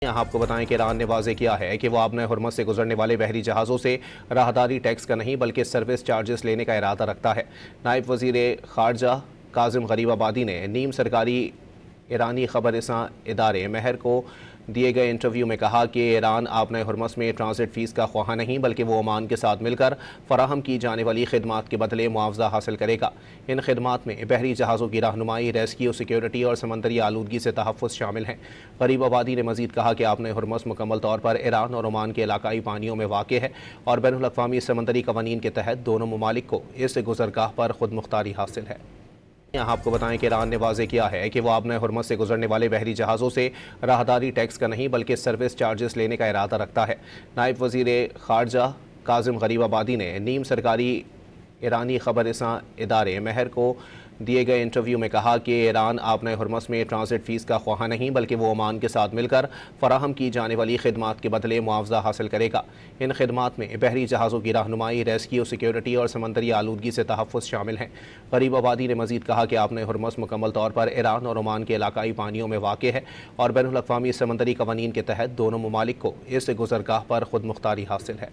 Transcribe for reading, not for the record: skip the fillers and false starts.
यहाँ आपको बताएं कि ईरान ने वाजे किया है कि वो आपने हुर्मुज़ से गुजरने वाले बहरी जहाज़ों से राहदारी टैक्स का नहीं बल्कि सर्विस चार्जेस लेने का इरादा रखता है। नायब वज़ीर ख़ारजा काज़िम गरीबाबादी ने नीम सरकारी ईरानी ख़बरसां इदारे महर को दिए गए इंटरव्यू में कहा कि ईरान आपने हुर्मुज़ में ट्रांजिट फ़ीस का ख्वाह नहीं बल्कि वो ओमान के साथ मिलकर फराहम की जाने वाली खिदमात के बदले मुआवजा हासिल करेगा। इन खिदमात में बहरी जहाज़ों की रहनुमाई, रेस्क्यू, सिक्योरिटी और समंदरी आलूदगी से तहफ़्फ़ुज़ शामिल हैं। गरीबाबादी ने मज़ीद कहा कि आपने हुर्मुज़ मुकम्मल तौर पर ईरान और ओमान के इलाकाई पानियों में वाक़ है और बैनुल अक़वामी समंदरी कवानीन के तहत दोनों ममालिक को इस गुज़रगाह पर खुद मुख्तारी हासिल है। यहाँ आपको बताएं कि ईरान ने वाजे किया है कि वो आपने हुर्मुज़ से गुजरने वाले बहरी जहाज़ों से राहदारी टैक्स का नहीं बल्कि सर्विस चार्जेस लेने का इरादा रखता है। नायब वज़ीर ख़ारजा काज़िम गरीबाबादी ने नीम सरकारी ईरानी ख़बरसां इदारे महर को दिए गए इंटरव्यू में कहा कि ईरान आपने हुर्मुज़ में ट्रांजिट फ़ीस का ख्वाह नहीं बल्कि वो ओमान के साथ मिलकर फराहम की जाने वाली खिदमात के बदले मुआवजा हासिल करेगा। इन खिदमात में बहरी जहाज़ों की रहनुमाई, रेस्क्यू, सिक्योरिटी और समंदरी आलूदगी से तहफ़्फ़ुज़ शामिल हैं। गरीबाबादी ने मज़ीद कहा कि आपने हुर्मुज़ मुकम्मल तौर पर ईरान और ओमान के इलाकाई पानियों में वाक़ है और बैनुल अक़वामी समंदरी कवानीन के तहत दोनों ममालिक को इस गुज़रगाह पर खुद मुख्तारी हासिल है।